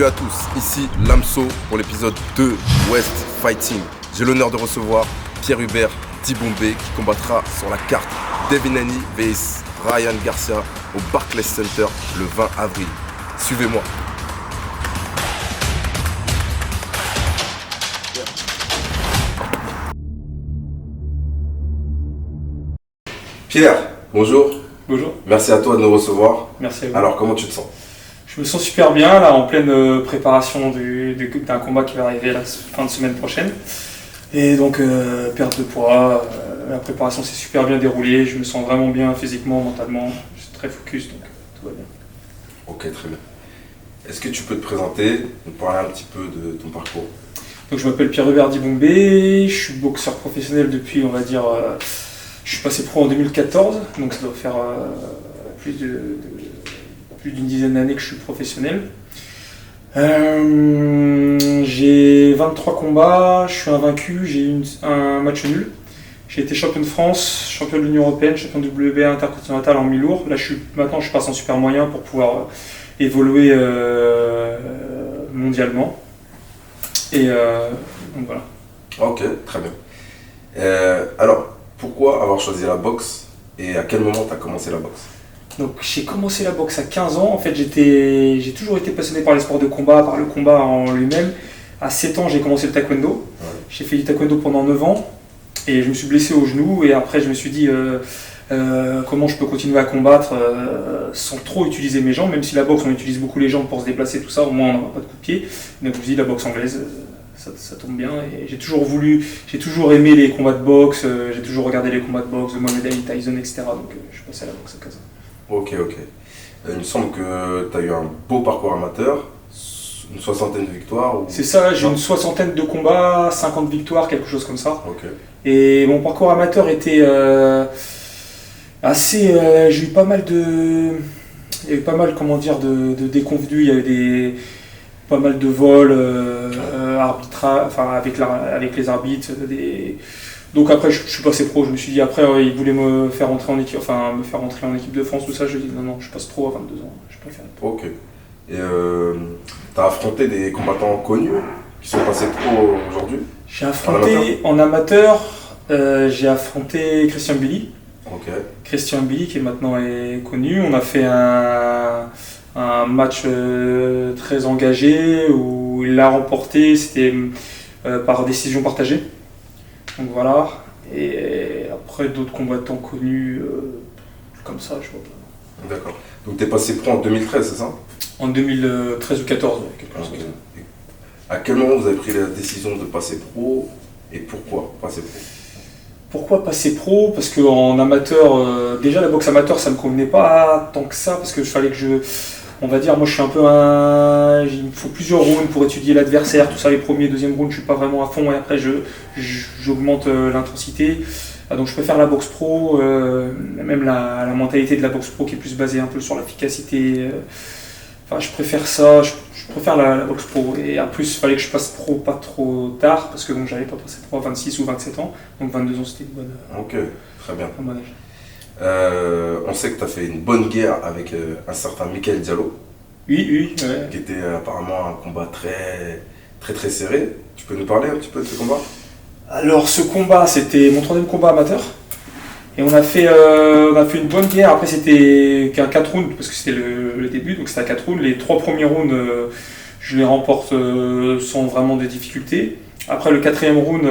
Salut à tous, ici Lamso pour l'épisode 2 West Fighting. J'ai l'honneur de recevoir Pierre-Hubert Dibombé qui combattra sur la carte Devin Haney vs Ryan Garcia au Barclays Center le 20 avril. Suivez-moi. Pierre, bonjour. Bonjour. Merci à toi de nous recevoir. Merci à vous. Alors, comment tu te sens? Je me sens super bien, là, en pleine préparation d'un combat qui va arriver la fin de semaine prochaine. Et donc, perte de poids, la préparation s'est super bien déroulée, je me sens vraiment bien physiquement, mentalement, je suis très focus, donc tout va bien. Ok, très bien. Est-ce que tu peux te présenter, nous parler un petit peu de ton parcours? Donc, je m'appelle Pierre-Hubert Dibombé, je suis boxeur professionnel depuis, on va dire, je suis passé pro en 2014, donc ça doit faire plus d'une dizaine d'années que je suis professionnel. J'ai 23 combats, je suis invaincu, j'ai eu un match nul. J'ai été champion de France, champion de l'Union Européenne, champion de WBA intercontinental en mi-lourd. Là, maintenant, je passe en super moyen pour pouvoir évoluer mondialement. Et donc voilà. Ok, très bien. Alors, pourquoi avoir choisi la boxe et à quel moment tu as commencé la boxe? Donc j'ai commencé la boxe à 15 ans. En fait, j'ai toujours été passionné par les sports de combat, par le combat en lui-même. À 7 ans, j'ai commencé le taekwondo. Ouais. J'ai fait du taekwondo pendant 9 ans et je me suis blessé au genou. Et après, je me suis dit comment je peux continuer à combattre sans trop utiliser mes jambes. Même si la boxe, on utilise beaucoup les jambes pour se déplacer, tout ça, au moins on n'a pas de coup de pied. Donc je me suis dit, la boxe anglaise, ça tombe bien. Et j'ai toujours aimé les combats de boxe. J'ai toujours regardé les combats de boxe de Mohamed Ali, Tyson, etc. Donc je suis passé à la boxe à 15 ans. Ok. Il me semble que tu as eu un beau parcours amateur, une soixantaine de victoires ou... C'est ça, j'ai une soixantaine de combats, 50 victoires, quelque chose comme ça. Ok. Et mon parcours amateur était assez... j'ai eu pas mal de... Il y a eu pas mal, de déconvenus, il y a eu pas mal de vols, avec les arbitres, Donc après, je suis passé pro. Je me suis dit, après, ils voulaient me faire rentrer en équipe de France, tout ça. Je dis non, je passe pro à 22 ans. Je préfère. Ok. Et t'as affronté des combattants connus qui sont passés pro aujourd'hui? J'ai affronté en amateur, j'ai affronté Christian Billy. Ok. Christian Billy qui maintenant est connu. On a fait un match très engagé où il l'a remporté. C'était par décision partagée. Donc voilà, et après d'autres combattants connus, comme ça, je vois pas. D'accord. Donc tu es passé pro en 2013, c'est ça? En 2013 ou 2014, ouais, quelque chose comme ça. À quel moment vous avez pris la décision de passer pro et pourquoi passer pro? Pourquoi passer pro? Parce qu'en amateur, déjà la boxe amateur ça me convenait pas tant que ça, parce que fallait que on va dire, moi je suis un peu il me faut plusieurs rounds pour étudier l'adversaire, tout ça, les premiers, deuxième rounds, je suis pas vraiment à fond et après j'augmente l'intensité. Donc je préfère la boxe pro, même la mentalité de la boxe pro qui est plus basée un peu sur l'efficacité. Je préfère ça, je préfère la boxe pro. Et en plus, il fallait que je passe pro pas trop tard, parce que j'avais pas passé pro à 26 ou 27 ans, donc 22 ans c'était une bonne. Ok, très bien. Un bon âge. On sait que tu as fait une bonne guerre avec un certain Michael Diallo. Oui. Ouais. Qui était apparemment un combat très serré. Tu peux nous parler un petit peu de ce combat? Alors ce combat, c'était mon 3e combat amateur. Et on a fait une bonne guerre. Après c'était qu'un 4 rounds, parce que c'était le début, donc c'était à 4 rounds. Les 3 premiers rounds, je les remporte sans vraiment de difficultés. Après le 4e round,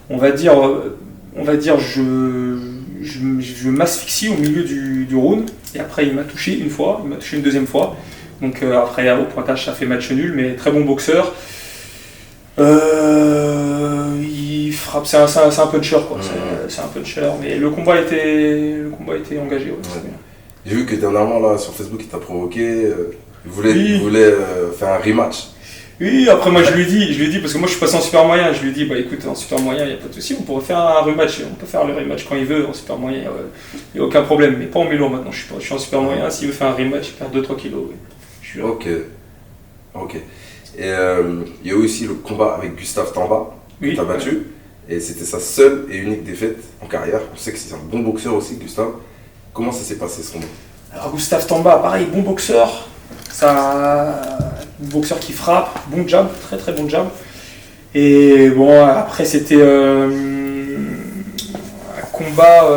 on va dire je m'asphyxie au milieu du round, et après il m'a touché une fois, il m'a touché une deuxième fois. Donc après au pointage ça fait match nul, mais très bon boxeur. Il frappe, c'est un puncher quoi. C'est un puncher, mais le combat était engagé. Ouais, ouais. J'ai vu que dernièrement là sur Facebook il t'a provoqué, il voulait faire un rematch. Oui, après moi je lui ai dit, parce que moi je suis passé en super moyen, je lui ai dit écoute, en super moyen il n'y a pas de souci, on pourrait faire un rematch, on peut faire le rematch quand il veut, en super moyen il n'y a aucun problème, mais pas en mi-lourd maintenant, je suis en super moyen, s'il veut faire un rematch il perd 2-3 kilos. Ouais. Je suis là. Ok. Et il y a aussi le combat avec Gustave Tamba, que tu as battu, et c'était sa seule et unique défaite en carrière. On sait que c'est un bon boxeur aussi, Gustave. Comment ça s'est passé ce combat? Alors Gustave Tamba, pareil, bon boxeur. Boxeur qui frappe, bon jab, très très bon jab. Et bon, après c'était un combat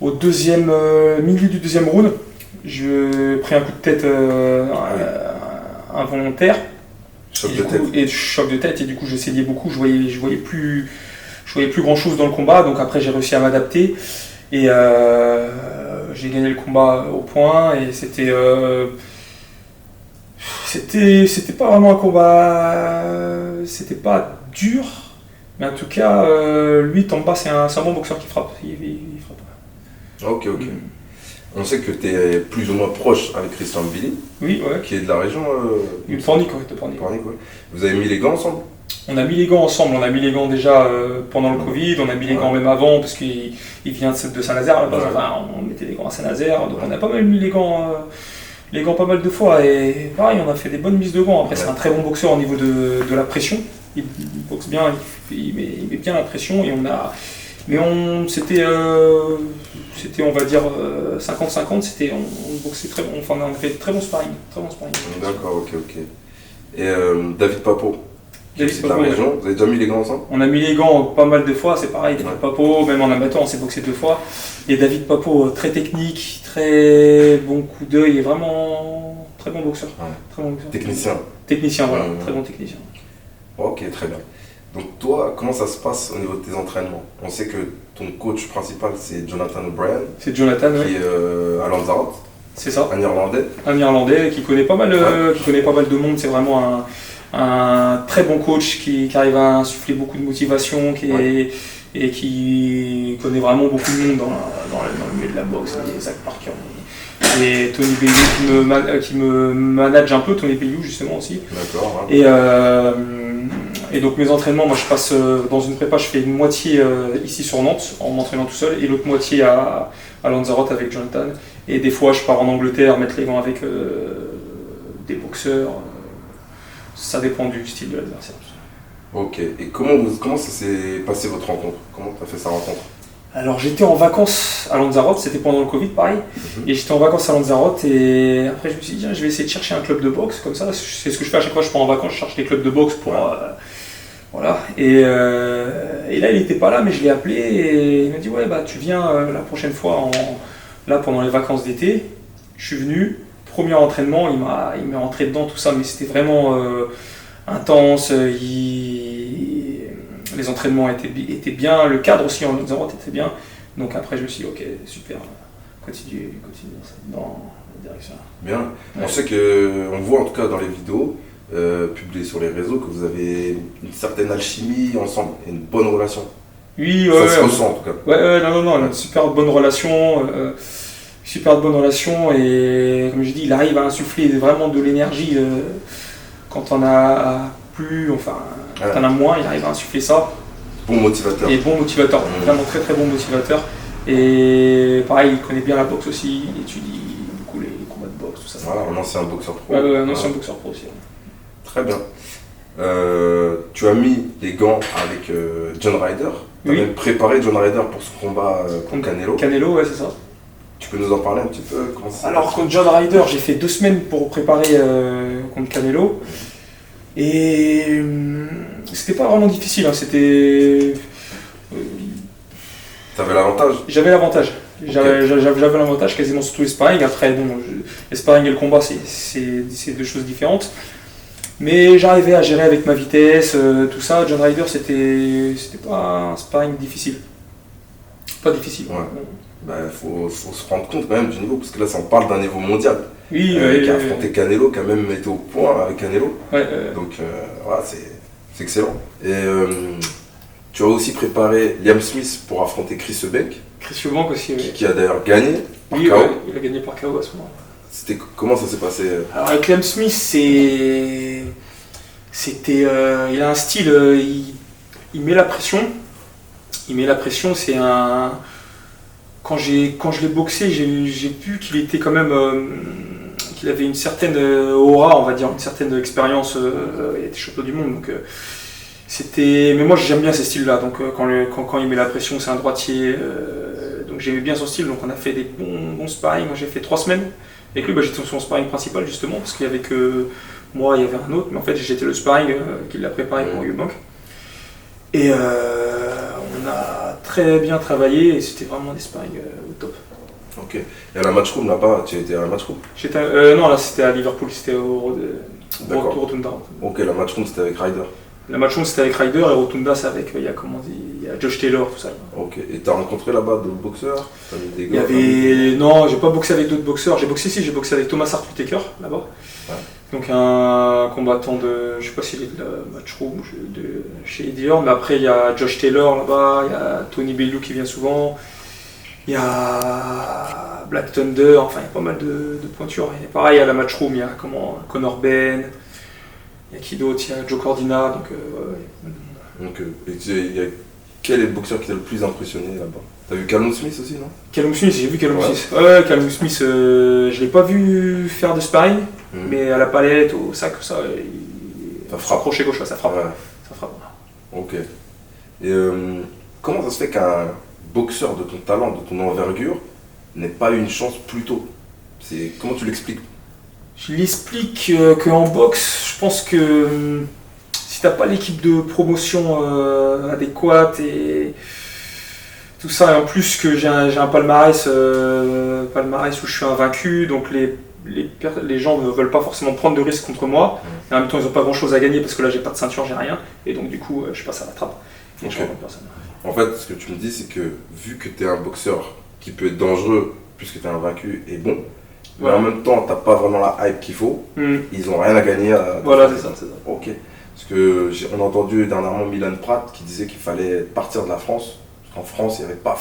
au milieu du deuxième round. Je pris un coup de tête involontaire. Choc de tête. Et choc de tête, et du coup je saignais beaucoup, je voyais plus grand chose dans le combat, donc après j'ai réussi à m'adapter et j'ai gagné le combat au point, et c'était pas vraiment un combat, c'était pas dur, mais en tout cas lui Tamba c'est un bon boxeur qui frappe, il frappe. Ok. On sait que tu es plus ou moins proche avec Christian Billy, oui, ouais. qui est de la région. De Pornic, ouais. Pornic, ouais. Vous avez mis les gants ensemble? On a mis les gants ensemble, on a mis les gants déjà pendant le Covid, on a mis les gants même avant, parce qu'il vient de Saint-Nazaire à la base, enfin, on mettait les gants à Saint-Nazaire, donc on a pas mal mis les gants pas mal de fois, et pareil, on a fait des bonnes mises de gants. Après, c'est un très bon boxeur au niveau de la pression, il boxe bien, il met bien la pression, et c'était on va dire 50-50, on boxait très bon, enfin on a fait très bon sparring. D'accord, ok. Et David Papo, c'est de la région, ouais. Vous avez déjà mis les gants ensemble? On a mis les gants pas mal de fois, c'est pareil, David Papo, même en amateur on s'est boxé 2 fois. Et David Papo, très technique, très bon coup d'œil, et vraiment très bon boxeur. Ouais. Très bon boxeur. Technicien, voilà, très bon technicien. Ok, très bien. Donc toi, comment ça se passe au niveau de tes entraînements? On sait que ton coach principal c'est Jonathan O'Brien. C'est Jonathan, qui est à Lanzarote. C'est ça. Un Irlandais. Un Irlandais qui connaît pas mal de monde. C'est vraiment un très bon coach qui arrive à insuffler beaucoup de motivation, et qui connaît vraiment beaucoup de monde dans le milieu de la boxe. Et Zach Parker. Et Tony Bellew qui me manage un peu, Tony Bellew justement aussi. D'accord. Ouais. Et donc mes entraînements, moi je passe dans une prépa, je fais une moitié ici sur Nantes en m'entraînant tout seul, et l'autre moitié à Lanzarote avec Jonathan. Et des fois je pars en Angleterre mettre les gants avec des boxeurs. Ça dépend du style de l'adversaire. Ok. Et comment ça s'est passé votre rencontre? Comment tu as fait sa rencontre? Alors j'étais en vacances à Lanzarote, c'était pendant le Covid pareil, et j'étais en vacances à Lanzarote, et après je me suis dit tiens, je vais essayer de chercher un club de boxe, comme ça, c'est ce que je fais à chaque fois que je pars en vacances, je cherche des clubs de boxe pour... voilà, et là il était pas là, mais je l'ai appelé, et il m'a dit ouais bah tu viens la prochaine fois, là pendant les vacances d'été. Je suis venu, premier entraînement, il m'est rentré dedans tout ça, mais c'était vraiment intense, les entraînements étaient bien, le cadre aussi en Lanzarote était bien, donc après je me suis dit ok super, continue dans la direction. Bien, ouais. On sait qu'on voit en tout cas dans les vidéos publiées sur les réseaux que vous avez une certaine alchimie ensemble et une bonne relation. Oui, ça se ressent en tout cas. Ouais, non, on a une super bonne relation, et comme je dis, il arrive à insuffler vraiment de l'énergie quand on a plus, enfin quand on a moins, il arrive à insuffler ça. Bon motivateur. Et bon motivateur, vraiment très très bon motivateur. Et pareil, il connaît bien la boxe aussi, il étudie beaucoup les combats de boxe, tout ça. Voilà, un ancien boxeur pro. Un ancien boxeur pro aussi. Très bien. Tu as mis les gants avec John Ryder. Tu as même préparé John Ryder pour ce combat contre Canelo. Canelo, ouais, c'est ça. Tu peux nous en parler un petit peu? Comment ça Alors, contre John Ryder, j'ai fait 2 semaines pour préparer contre Canelo. Et c'était pas vraiment difficile, hein. C'était. T'avais l'avantage? J'avais l'avantage. J'avais l'avantage quasiment sur tous les sparring. Après, bon, les sparring et le combat, c'est 2 choses différentes. Mais j'arrivais à gérer avec ma vitesse, tout ça. John Ryder, c'était pas un sparring difficile. Pas difficile. Ouais. Faut se rendre compte quand même du niveau, parce que là, on parle d'un niveau mondial. Oui, qui a affronté Canelo, qui a même été au point avec Canelo. Donc voilà, c'est excellent. Et tu as aussi préparé Liam Smith pour affronter Chris Eubank. Chris Eubank aussi, oui. Qui a d'ailleurs gagné par KO. Il a gagné par KO à ce moment-là. Comment ça s'est passé? Alors avec Liam Smith, il a un style, il met la pression. C'est un... Quand je l'ai boxé, j'ai vu qu'il était quand même... qu'il avait une certaine aura, on va dire, une certaine expérience. Il était champion du monde, donc... Mais moi j'aime bien ces styles-là, donc quand il met la pression, c'est un droitier, donc j'aimais bien son style, donc on a fait des bons sparring. Moi j'ai fait 3 semaines Avec lui, j'étais son sparring principal justement, parce qu'il y avait que moi, il y avait un autre, mais en fait j'étais le sparring qui l'a préparé pour Eubank. Et on a très bien travaillé et c'était vraiment des sparring au top. Ok. Et à la matchroom là-bas, tu étais à la matchroom? Non, là c'était à Liverpool, c'était au Rotunda. Ok, la matchroom c'était avec Ryder. La matchroom c'était avec Ryder et Rotunda c'est avec, il y a Josh Taylor, tout ça. Ok, et t'as rencontré là-bas d'autres boxeurs? T'as mis des gars, Non, j'ai pas boxé avec d'autres boxeurs. J'ai boxé avec Thomas Hart Whittaker là-bas. Ouais. Donc un combattant de, je sais pas s'il est de la matchroom ou de chez Eddie Hearn, mais après il y a Josh Taylor là-bas, il y a Tony Bellew qui vient souvent, il y a Black Thunder, enfin il y a pas mal de pointures. Et pareil à la matchroom, il y a Conor Benn, il y a qui d'autre, il y a Joe Cordina, donc Donc et quel est le boxeur qui t'a le plus impressionné là-bas? T'as vu Callum Smith aussi, non? Callum Smith, j'ai vu Callum Smith. Ouais, Callum Smith, je l'ai pas vu faire de sparring, mais à la palette, au sac, ça, il frappe crochet gauche, ça frappe. Ouais. Ça frappe. Ok. Et comment ça se fait qu'un boxeur de ton talent, de ton envergure, n'ait pas eu une chance plus tôt? Comment tu l'expliques? Je l'explique qu'en boxe, je pense que si t'as pas l'équipe de promotion adéquate et tout ça, et en plus que j'ai un palmarès où je suis invaincu, donc les gens ne veulent pas forcément prendre de risques contre moi, et en même temps ils n'ont pas grand chose à gagner parce que là j'ai pas de ceinture, j'ai rien, et donc du coup je passe à la trappe. Okay. En fait, ce que tu me dis, c'est que vu que tu es un boxeur qui peut être dangereux puisque tu es invaincu et bon, mais en même temps t'as pas vraiment la hype qu'il faut, ils ont rien à gagner à... Voilà, c'est ça. Ok. Parce que on a entendu dernièrement Milan Pratt qui disait qu'il fallait partir de la France. En France, il n'y avait pas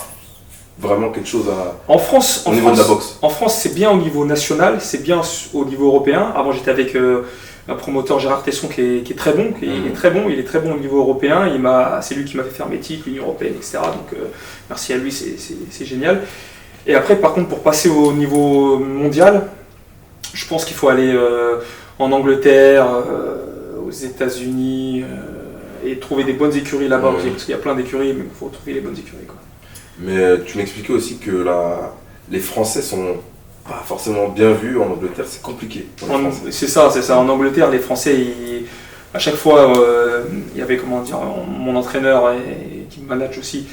vraiment quelque chose au niveau de la boxe. En France, c'est bien au niveau national, c'est bien au niveau européen. Avant, j'étais avec un promoteur, Gérard Tesson, qui est très bon. Il est très bon au niveau européen. C'est lui qui m'a fait faire mes titres, l'Union européenne, etc. Donc, merci à lui, c'est génial. Et après, par contre, pour passer au niveau mondial, je pense qu'il faut aller en Angleterre, aux États-Unis. Et trouver des bonnes écuries là-bas aussi, parce qu'il y a plein d'écuries, mais il faut trouver les bonnes écuries. Quoi. Mais tu m'expliquais aussi que les Français sont pas forcément bien vus en Angleterre, c'est compliqué. C'est ça. En Angleterre, les Français, à chaque fois, il y avait mon entraîneur qui me manage aussi,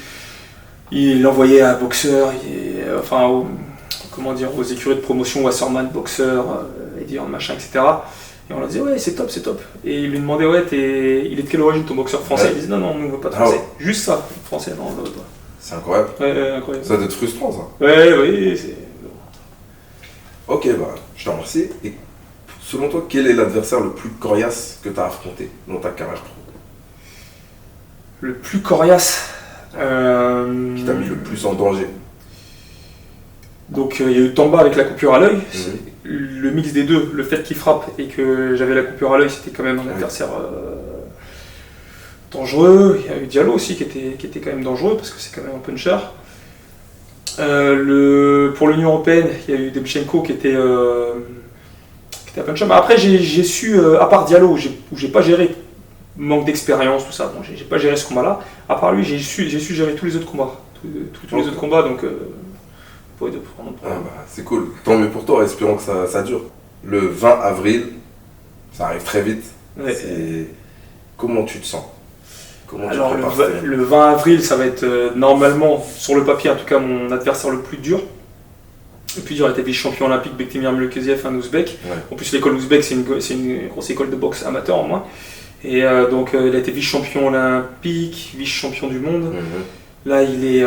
il l'envoyait à boxeur, aux écuries de promotion, Wasserman, boxeur, Eddie Hearn, machin, etc. Et on leur disait ouais c'est top. Et il lui demandait il est de quelle origine ton boxeur français? Il disait non, on ne veut pas de français. Juste ça, français, non, on ne veut pas. C'est incroyable. Ouais, incroyable. Ça doit être frustrant ça. Oui, c'est... Ok, je te remercie. Et selon toi, quel est l'adversaire le plus coriace que tu as affronté dans ta carrière pro? Le plus coriace qui t'a mis le plus en danger? Donc il y a eu Tamba avec la coupure à l'œil. Le mix des deux, le fait qu'il frappe et que j'avais la coupure à l'œil, c'était quand même un adversaire dangereux. Il y a eu Diallo aussi qui était quand même dangereux parce que c'est quand même un puncher. Pour l'Union européenne, il y a eu Demchenko qui était un puncher. Mais après j'ai su, à part Diallo où j'ai pas géré, manque d'expérience, tout ça, j'ai pas géré ce combat-là. À part lui, j'ai su gérer tous les autres combats. Tous les autres combats, donc... c'est cool, tant mieux pour toi, espérons que ça dure. Le 20 avril, ça arrive très vite. Ouais. Comment tu te sens? Alors le 20 avril, ça va être normalement, sur le papier en tout cas, mon adversaire le plus dur. Le plus dur était vice-champion olympique Bektemir Mulkeziev, un ouzbek. Ouais. En plus l'école ouzbek c'est une grosse école de boxe amateur en moins. Et donc il a été vice-champion olympique, vice-champion du monde. Là il est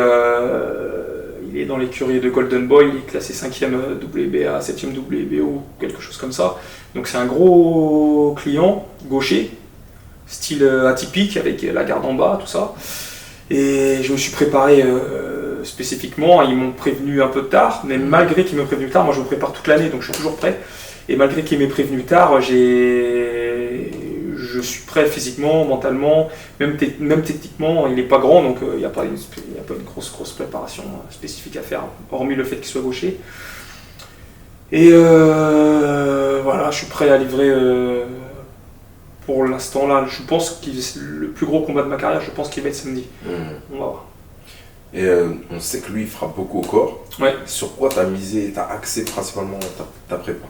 dans l'écurie de Golden Boy, il est classé 5e WBA, 7e WBO, quelque chose comme ça. Donc c'est un gros client, gaucher, style atypique, avec la garde en bas, tout ça. Et je me suis préparé spécifiquement, ils m'ont prévenu un peu tard, mais malgré qu'ils m'aient prévenu tard, moi je me prépare toute l'année, donc je suis toujours prêt. Et malgré qu'ils m'aient prévenu tard, je suis prêt physiquement, mentalement, même techniquement, il n'est pas grand, donc il n'y a pas une grosse préparation spécifique à faire, hormis le fait qu'il soit gaucher. Et voilà, je suis prêt à livrer pour l'instant là. Je pense que le plus gros combat de ma carrière, je pense qu'il va être samedi. On va voir. Et on sait que lui, il frappe beaucoup au corps. Ouais. Sur quoi tu as misé, tu as axé principalement ta prépa?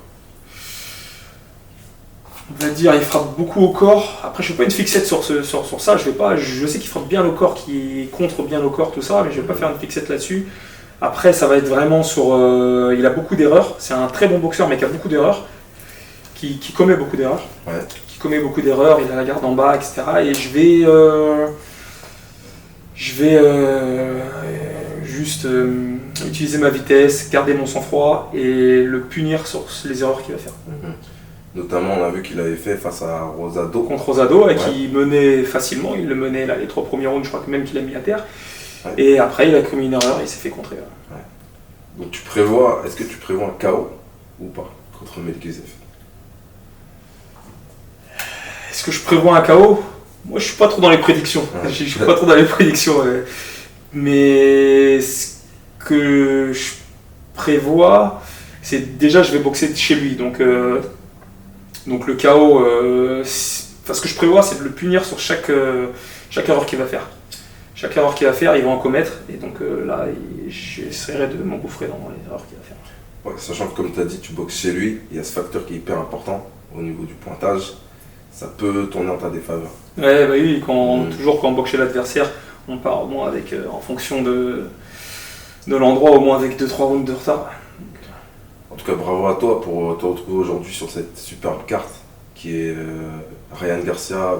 On va dire, il frappe beaucoup au corps. Après, je ne fais pas une fixette sur ça. Je sais qu'il frappe bien au corps, qu'il contre bien au corps, tout ça, mais je ne vais pas faire une fixette là-dessus. Après, ça va être vraiment sur... il a beaucoup d'erreurs. C'est un très bon boxeur, mais qui a beaucoup d'erreurs. Qui commet beaucoup d'erreurs. Ouais. Qui commet beaucoup d'erreurs. Il a la garde en bas, etc. Et je vais juste utiliser ma vitesse, garder mon sang-froid et le punir sur les erreurs qu'il va faire. Notamment, on a vu qu'il avait fait face à Rosado. Contre Rosado, et qui menait facilement. Il le menait là, les 3 premiers rounds, je crois que même qu'il a mis à terre. Ouais. Et après, il a commis une erreur et il s'est fait contrer. Ouais. Donc, est-ce que tu prévois un KO ou pas contre Melikuziev? Est-ce que je prévois un KO? Moi, je suis pas trop dans les prédictions. Ouais. Je suis pas trop dans les prédictions. Ouais. Mais ce que je prévois, c'est déjà, je vais boxer chez lui. Donc le KO, ce que je prévois, c'est de le punir sur chaque erreur qu'il va faire. Chaque erreur qu'il va faire, il va en commettre. Et donc là, j'essaierai de m'engouffrer dans les erreurs qu'il va faire. Ouais, sachant que, comme tu as dit, tu boxes chez lui, il y a ce facteur qui est hyper important au niveau du pointage. Ça peut tourner en ta défaveur. Ouais, bah oui, toujours quand on boxe chez l'adversaire, on part au moins avec, en fonction de l'endroit, au moins avec 2-3 rounds de retard. En tout cas, bravo à toi pour te retrouver aujourd'hui sur cette superbe carte qui est Ryan Garcia,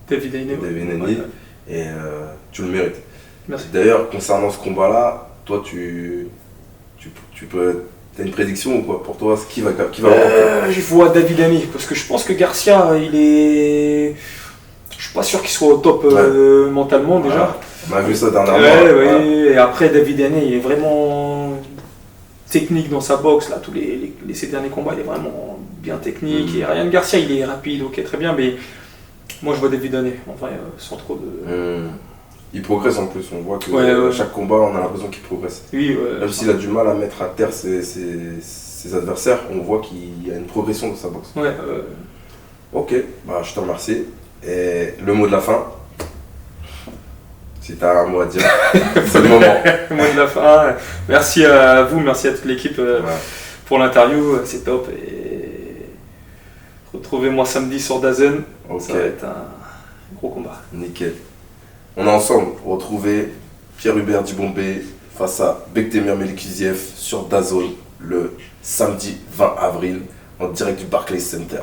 David Haney. Ouais. Et tu le mérites. Merci. D'ailleurs, concernant ce combat-là, toi, tu as une prédiction ou quoi pour toi? Qui va remporter? Je vois David Haney parce que je pense que Garcia, je suis pas sûr qu'il soit au top mentalement déjà. On a vu ça dernièrement. Ouais. Et après, David Haney, il est vraiment technique dans sa boxe, là, ces derniers combats, il est vraiment bien technique. Et Ryan Garcia, il est rapide, ok, très bien, mais moi je vois David Haney, en vrai, sans trop de... Il progresse en plus, on voit que chaque combat, on a l'impression qu'il progresse. Oui, même s'il a du mal à mettre à terre ses adversaires, on voit qu'il y a une progression dans sa boxe. Ok, je te remercie. Et le mot de la fin, si tu as un mot à dire, c'est le moment. Le mot de la fin, merci à vous, merci à toute l'équipe pour l'interview, c'est top. Et retrouvez-moi samedi sur DAZN, ça va être un gros combat. Nickel. On est ensemble, retrouver Pierre-Hubert Dibombé face à Bektemir Melikuziev sur DAZN le samedi 20 avril en direct du Barclays Center.